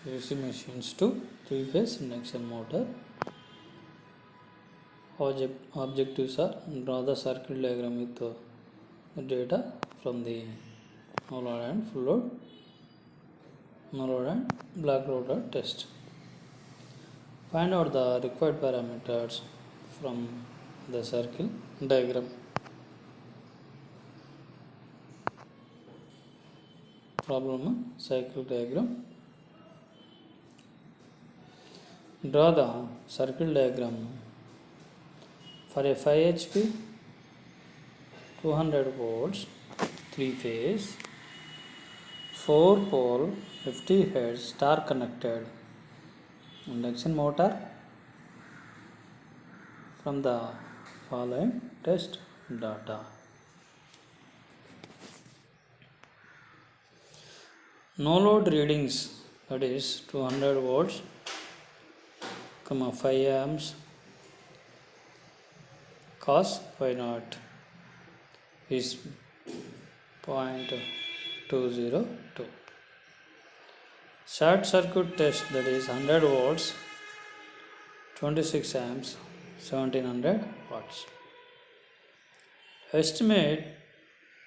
AC machines to three-phase induction motor. Objectives are draw the circuit diagram with the data from the no load and full load, no load and black rotor test. Find out the required parameters from the circle diagram. Problem cycle diagram. Draw the circle diagram for a 5 HP 200 volts 3 phase 4 pole 50 Hz star connected induction motor from the following test data. No load readings, that is 200 volts, 5 amps, cos phi naught is 0.202. Short circuit test, that is 100 volts, 26 amps, 1700 watts. Estimate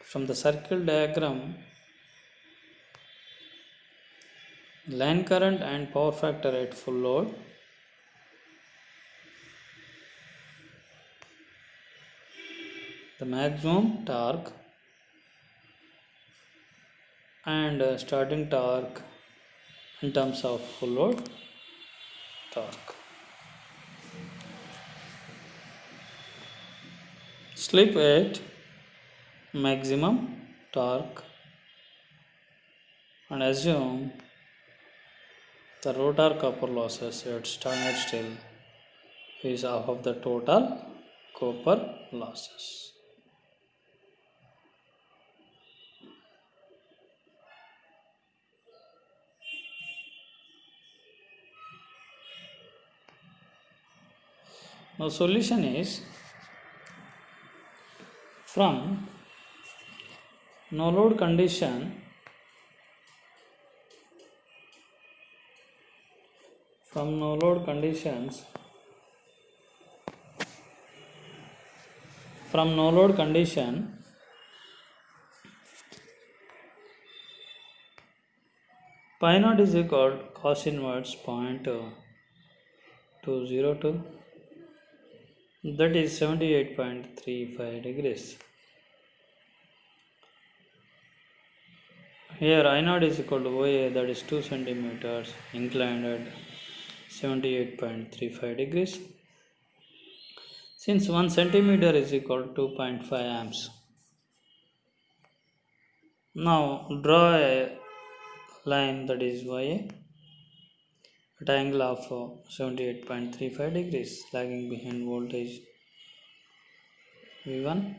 from the circle diagram line current and power factor at full load. The maximum torque and starting torque in terms of full load torque. Slip at maximum torque and assume the rotor copper losses at standard still is half of the total copper losses. Now solution is from no load conditions pi naught is equal to cos inverse 0.202, that is 78.35 degrees. Here I naught is equal to OA, that is 2 centimeters, inclined at 78.35 degrees. Since 1 centimeter is equal to 2.5 amps. Now draw a line, that is YA at angle of 78.35 degrees, lagging behind voltage V1.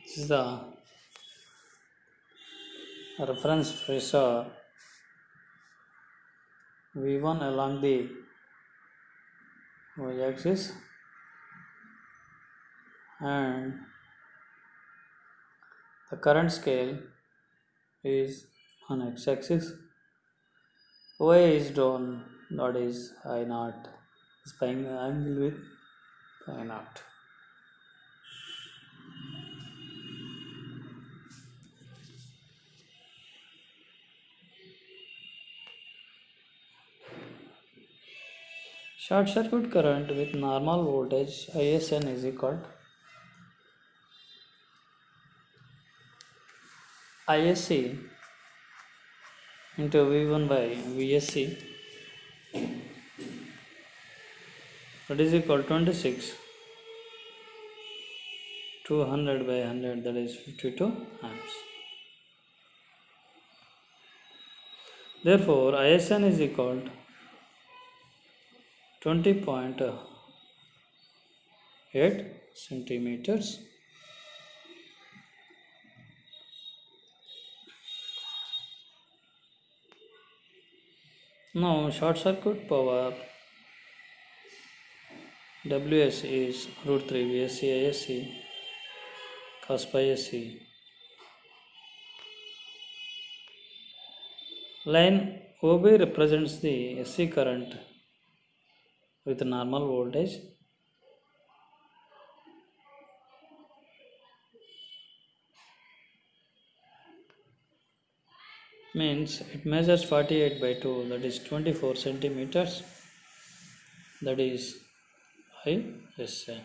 This is the reference pressure V1 along the y-axis and the current scale is on x-axis. OA is down, that is I naught, spying the angle with pi naught. Short circuit current with normal voltage ISN is equal to ISC into V1 by VSC, that is equal to 26 200 by 100, that is 52 amps. Therefore ISN is equal to 20.8 centimeters. Now short circuit power WS is root 3 VSC ISC cos pi SC Line OB represents the AC current with normal voltage. Means it measures 48 by 2, that is 24 centimeters, that is ISA.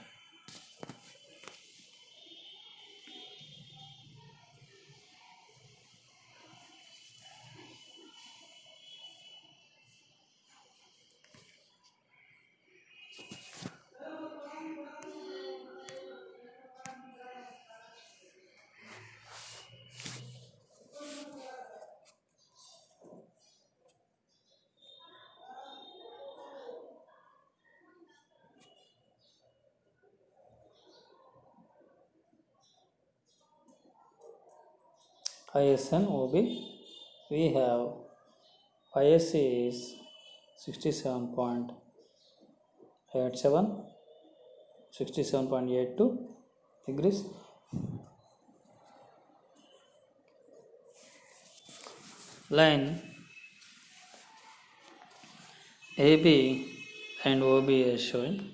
ISN OB, we have ISC is 67.87, 67.82 degrees. Line AB and OB is showing.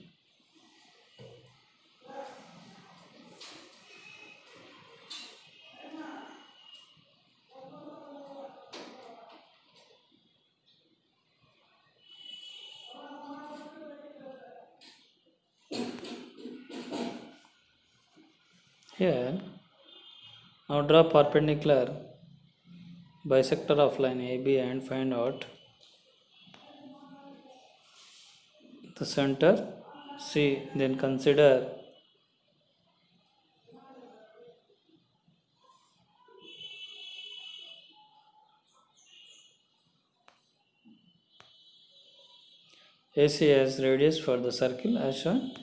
Here, now draw perpendicular bisector of line AB and find out the center C. Then consider AC as radius for the circle as shown.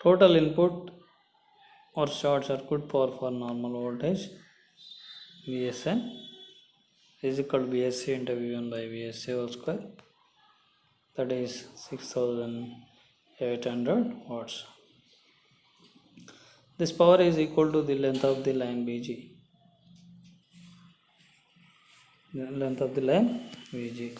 Total input or short circuit power for normal voltage VSN is equal to VSC into V1 by VSC whole square, that is 6800 watts. This power is equal to the length of the line BG. The length of the line VG.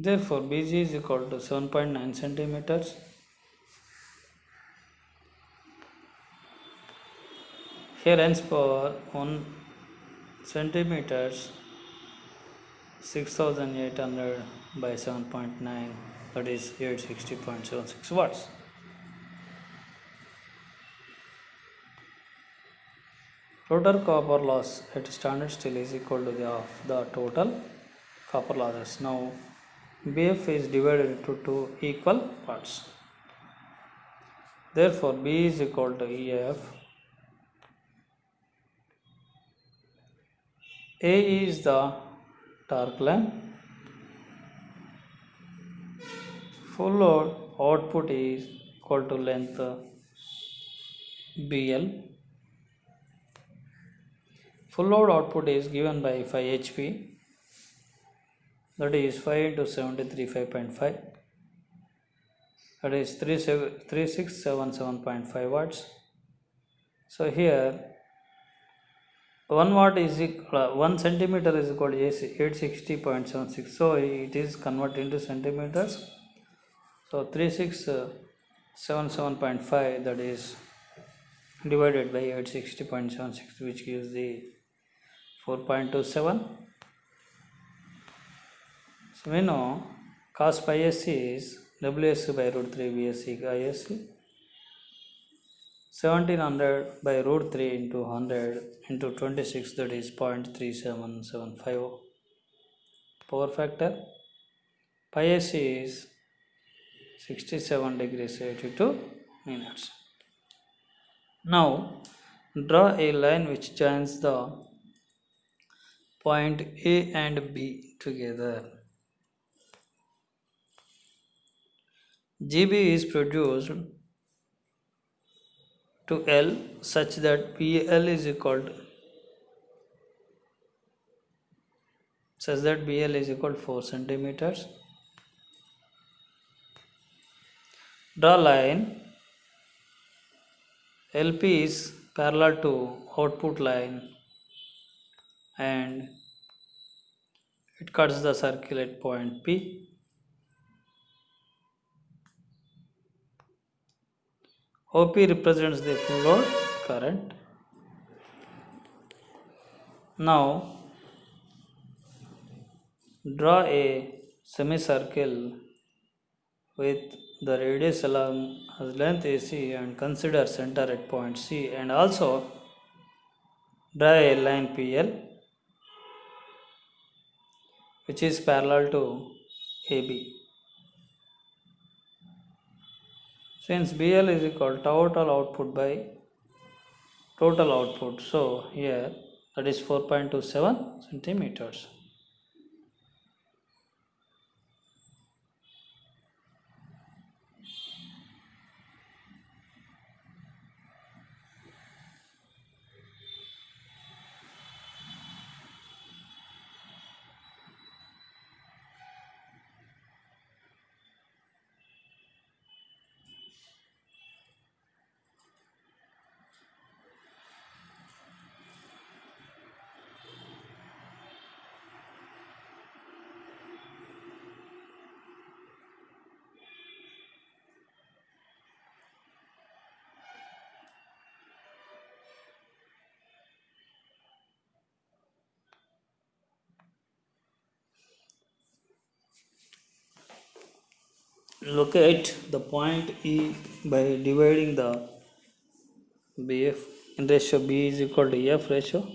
Therefore, BG is equal to 7.9 centimeters. Here hence power 1 centimeters 6800 by 7.9, that is 860.76 watts. Total copper loss at standard still is equal to the total copper losses. Now BF is divided into two equal parts. Therefore, B is equal to EF. A is the torque line. Full load output is equal to length BL. Full load output is given by 5 HP, that is 5 into 73 5.5, that is 3677.5 watts. So here 1 watt is equal 1 centimeter is equal to 860.76, so it is converted into centimeters. So 3677.5, that is divided by 860.76, which gives the 4.27. So we know cos pi SC is WSC by root 3 VSC ISC. 1700 by root 3 into 100 into 26, that is 0.3775. Power factor pi s is 67 degrees 82 minutes. Now draw a line which joins the point A and B together. GB is produced to L such that BL is equal to 4 centimeters. Draw line LP is parallel to output line and it cuts the circle at point P. OP represents the full load current. Now draw a semicircle with the radius along as length AC and consider center at point C, and also draw a line PL which is parallel to AB. Since BL is equal to total output by total output, so here that is 4.27 centimeters. Locate the point E by dividing the BF in ratio B is equal to F ratio.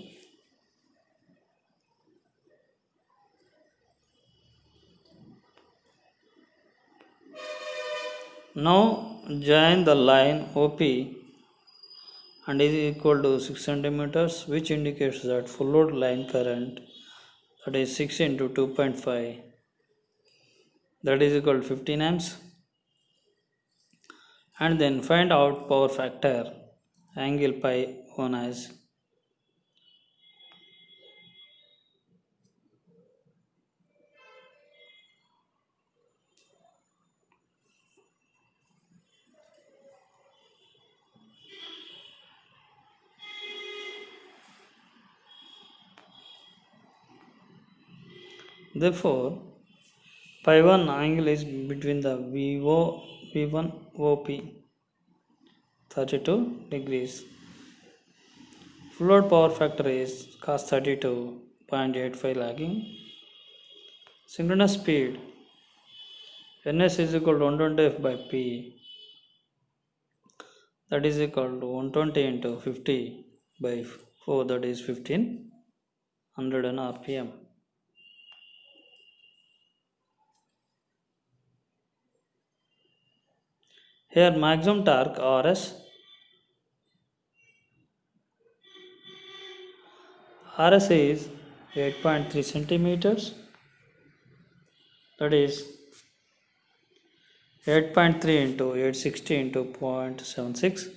Now join the line OP and is equal to 6 centimeters, which indicates that full load line current, that is 6 into 2.5, that is equal to 15 amps. And then find out power factor angle pi 1 as therefore pi 1 angle is between the V1 OP 32 degrees. Full load power factor is cos 32.85 lagging. Synchronous speed Ns is equal to 120F by P, that is equal to 120 into 50 by 4, that is 1500 RPM. Here maximum torque RS is 8.3 centimeters, that is 8.3 into 860 into 0.76.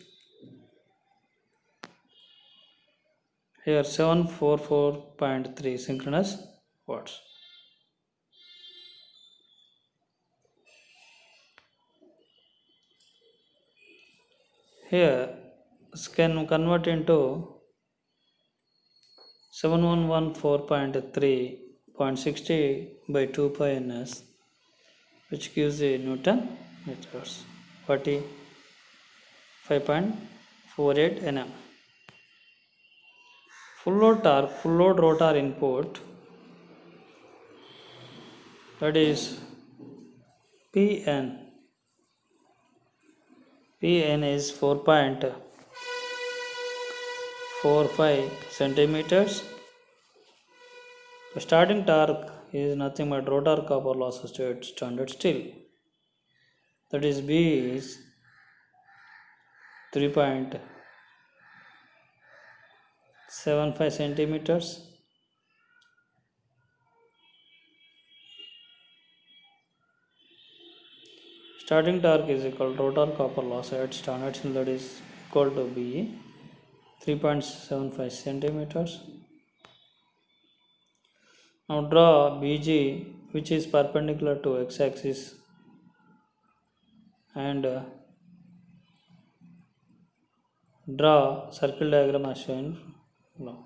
Here 744.3 synchronous watts. Here can convert into 7114.3.60 by 2 pi ns, which gives a Newton meters, 45.48 Nm. Full load torque, full load rotor input, that is Pn is 4.0 4-5 centimeters. The starting torque is nothing but rotor copper losses to its standard steel. That is B is 3.75 centimeters. Starting torque is equal to rotor copper loss at standard steel, that is equal to B 3.75 centimeters. Now draw BG which is perpendicular to x-axis and draw circle diagram as shown below.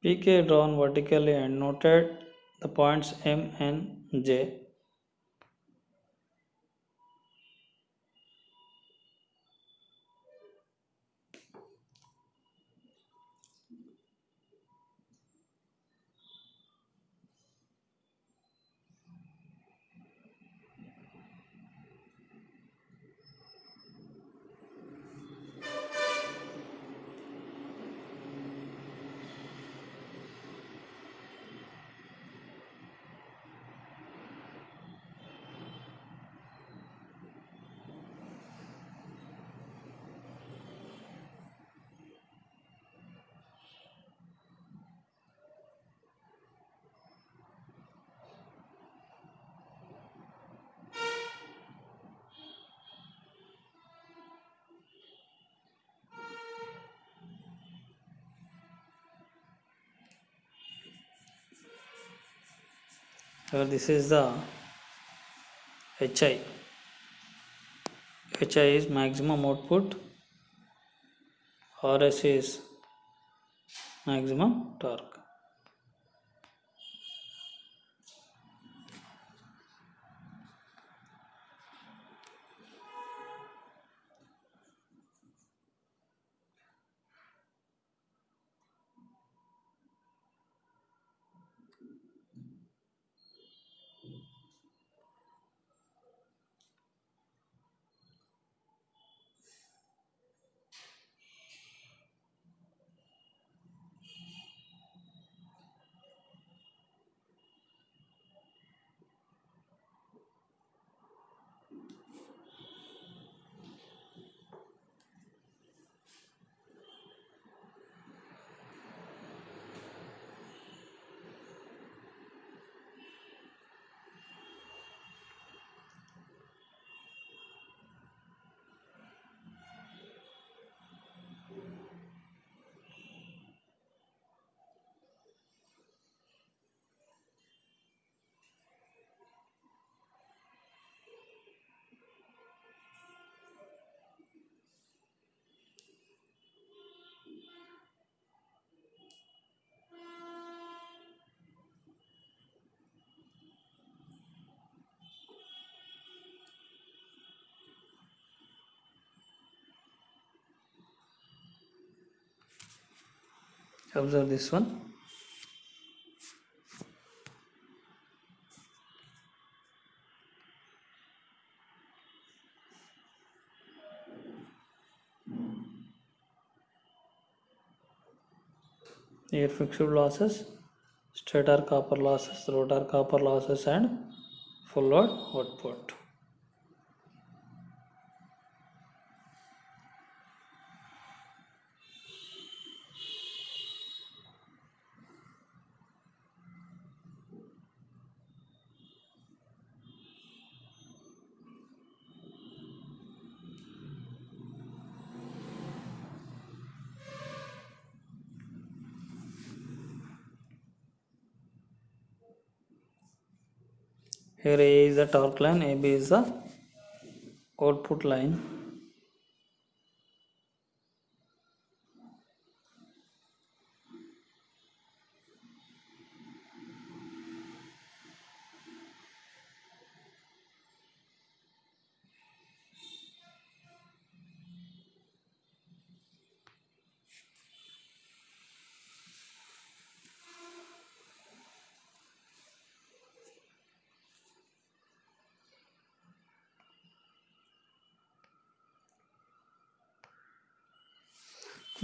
PK drawn vertically and noted the points M and J. So this is the HI. HI is maximum output, RS is maximum torque. Observe this one. Here fixed losses, stator copper losses, rotor copper losses and full load output. Here A is the torque line, AB is the output line.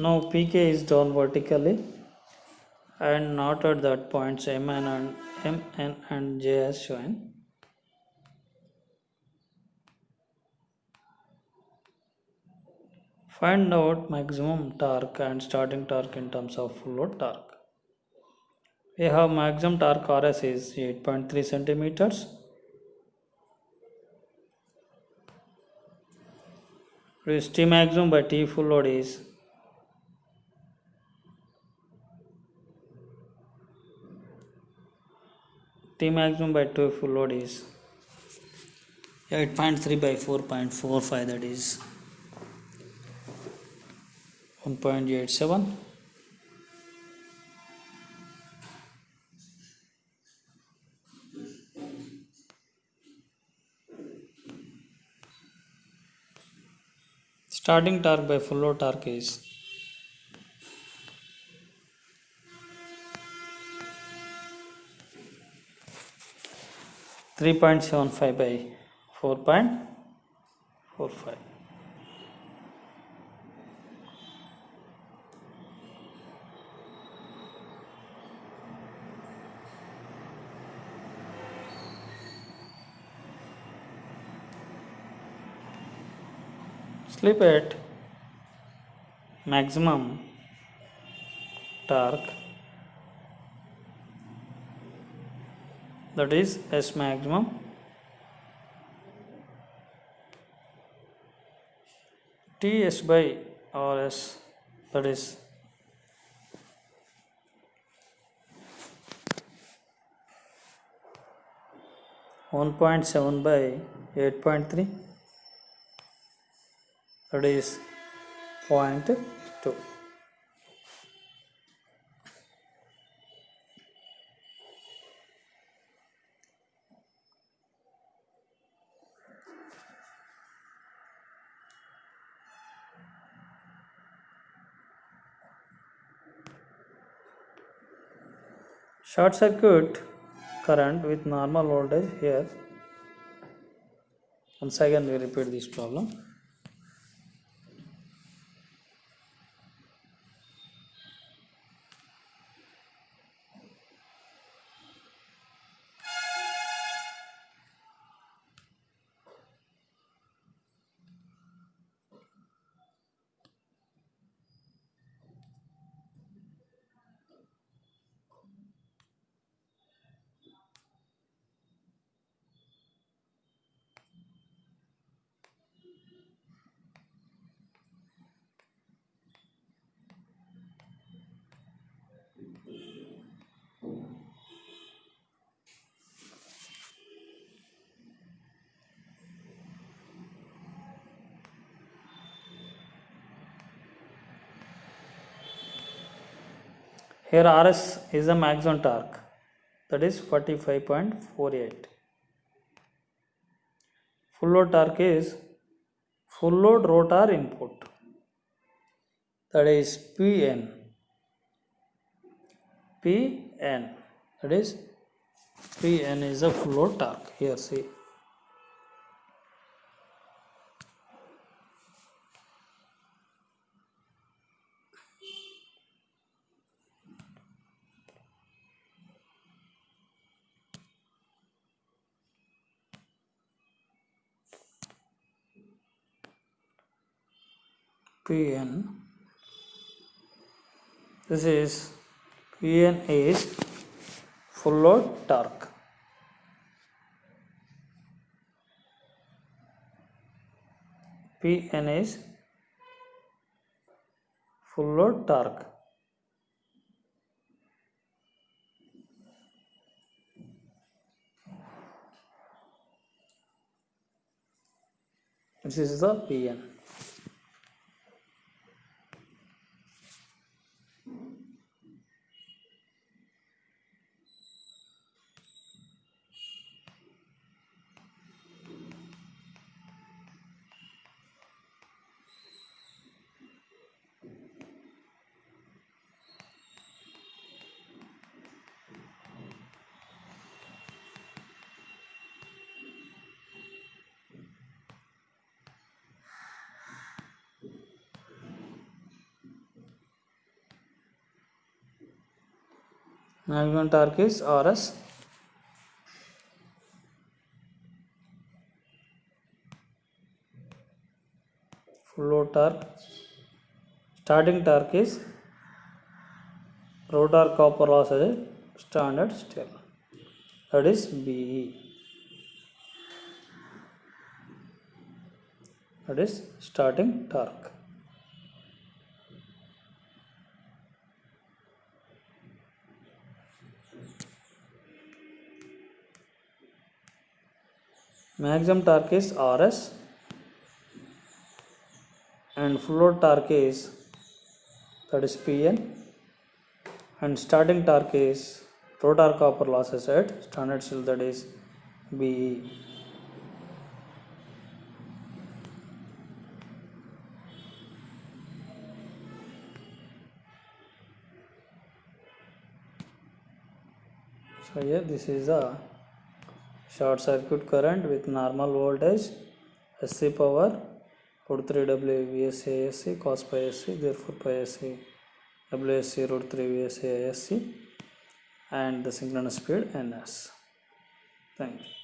Now pk is down vertically and not at that points mn and j as shown. Find out maximum torque and starting torque in terms of full load torque. We have maximum torque RS is 8.3 centimeters. T maximum by T full load is T maximum by 2 full load is 8.3 by 4.45, that is 1.87. Starting torque by full load torque is 3.75 by 4.45. Slip at maximum torque, that is S maximum, Ts by Rs, that is 1.7 by 8.3, that is 0.2. Short circuit current with normal voltage here. Once again we repeat this problem. Here Rs is the maximum torque, that is 45.48. Full load torque is full load rotor input, that is Pn. That is Pn is the full load torque. Here see. Pn, this is Pn is full load torque. Pn is full load torque. This is the Pn. Maximum torque is RS. Full load torque. Starting torque is rotor copper loss as a standard still. That is BE. That is starting torque. Maximum torque is RS and full load torque is, that is PN, and starting torque is rotor copper losses at standard still, that is BE. So here this is a short circuit current with normal voltage, SC power root 3 W VSC ASC cos pi SC, therefore pi SC WSC root 3 VSC ASC, and the synchronous speed NS. Thank you.